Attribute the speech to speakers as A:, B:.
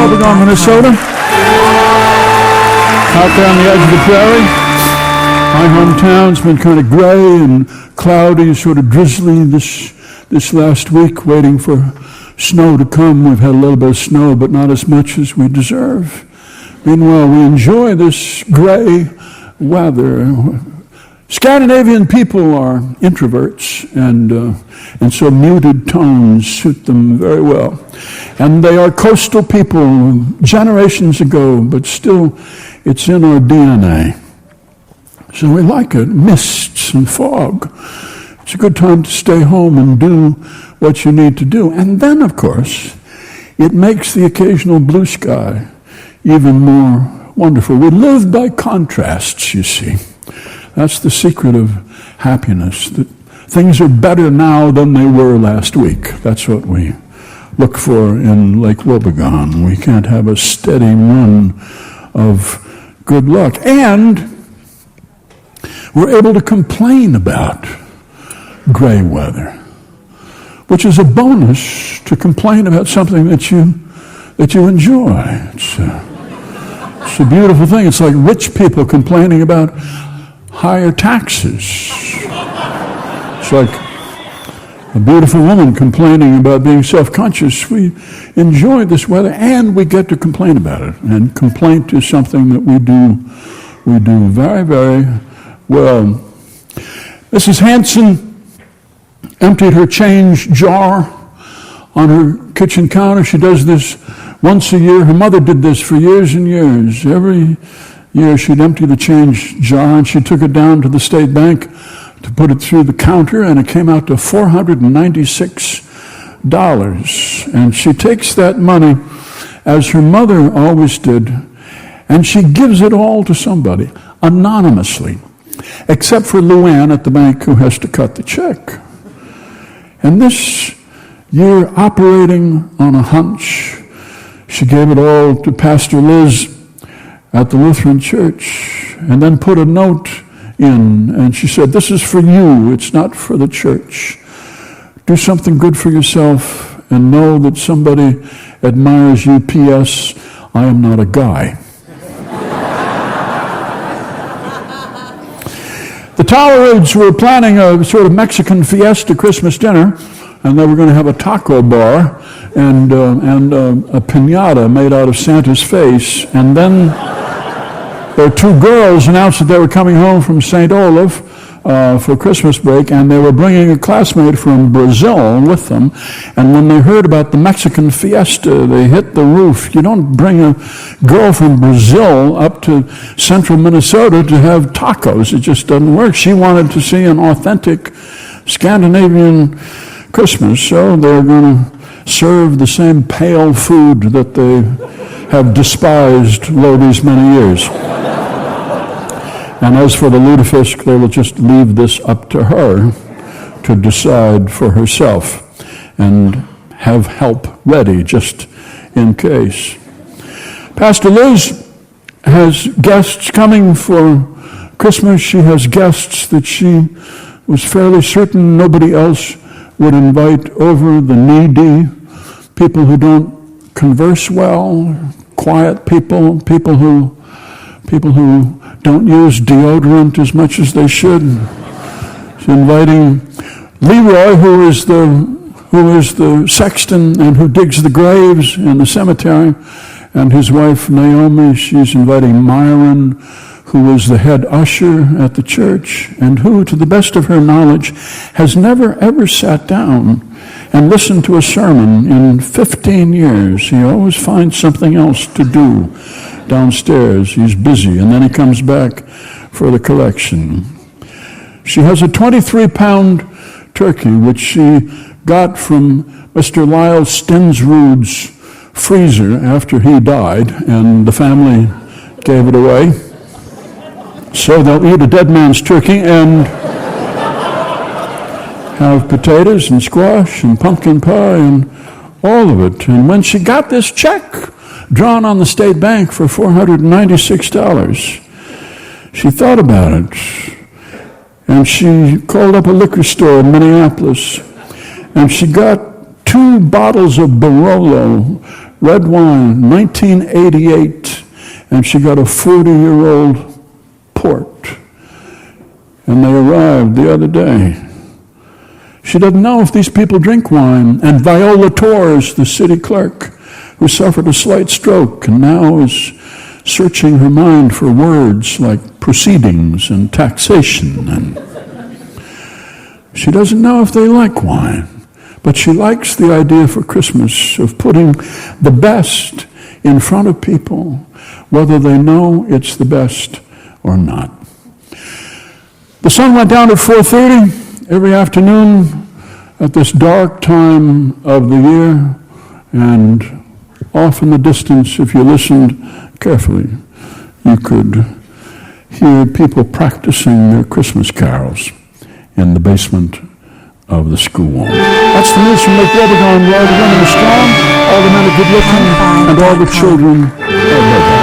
A: Wobegon, Minnesota. Out there on the edge of the prairie. My hometown's been kind of gray and cloudy, sort of drizzly this last week, waiting for snow to come. We've had a little bit of snow, but not as much as we deserve. Meanwhile, we enjoy this gray weather. Scandinavian people are introverts, and so muted tones suit them very well. And they are coastal people generations ago, but still it's in our DNA. So we like it. Mists and fog. It's a good time to stay home and do what you need to do. And then, of course, it makes the occasional blue sky even more wonderful. We live by contrasts, you see. That's the secret of happiness, that things are better now than they were last week. That's what we look for in Lake Wobegon. We can't have a steady run of good luck. And we're able to complain about gray weather, which is a bonus to complain about something that you enjoy. It's a beautiful thing. It's like rich people complaining about higher taxes. It's like a beautiful woman complaining about being self-conscious. We enjoy this weather and we get to complain about it. And complaint is something that we do very, very well. Mrs. Hanson emptied her change jar on her kitchen counter. She does this once a year. Her mother did this for years and years. Every year she'd empty the change jar, and she took it down to the state bank to put it through the counter, and it came out to $496. And she takes that money, as her mother always did, and she gives it all to somebody, anonymously, except for Luann at the bank, who has to cut the check. And this year, operating on a hunch, she gave it all to Pastor Liz at the Lutheran Church, and then put a note in, and she said, "This is for you, it's not for the church. Do something good for yourself and know that somebody admires you. P.S. I am not a guy." The Tollards were planning a sort of Mexican fiesta Christmas dinner, and they were going to have a taco bar and a piñata made out of Santa's face. And then their two girls announced that they were coming home from St. Olaf for Christmas break, and they were bringing a classmate from Brazil with them. And when they heard about the Mexican fiesta, they hit the roof. You don't bring a girl from Brazil up to central Minnesota to have tacos. It just doesn't work. She wanted to see an authentic Scandinavian Christmas, so they're going to serve the same pale food that they have despised lo these many years. And as for the lutefisk, they will just leave this up to her to decide for herself and have help ready just in case. Pastor Liz has guests coming for Christmas. She has guests that she was fairly certain nobody else would invite over: the needy, people who don't converse well, quiet people, people who don't use deodorant as much as they should. She's inviting Leroy, who is the sexton and who digs the graves in the cemetery, and his wife Naomi. She's inviting Myron, who is the head usher at the church, and who, to the best of her knowledge, has never ever sat down and listened to a sermon in 15 years. He always finds something else to do downstairs. He's busy, and then he comes back for the collection. She has a 23-pound turkey, which she got from Mr. Lyle Stensrud's freezer after he died, and the family gave it away. So they'll eat a dead man's turkey and have potatoes and squash and pumpkin pie and all of it. And when she got this check drawn on the state bank for $496, she thought about it. And she called up a liquor store in Minneapolis, and she got 2 bottles of Barolo red wine, 1988, and she got a 40-year-old port. And they arrived the other day. She doesn't know if these people drink wine. And Viola Torres, the city clerk, who suffered a slight stroke and now is searching her mind for words like proceedings and taxation. And she doesn't know if they like wine, but she likes the idea for Christmas of putting the best in front of people, whether they know it's the best or not. The sun went down at 4:30 every afternoon at this dark time of the year, and off in the distance, if you listened carefully, you could hear people practicing their Christmas carols in the basement of the school. That's the news from Lake Wobegon, where the women are strong, all the men are good looking, and all the children are lovely.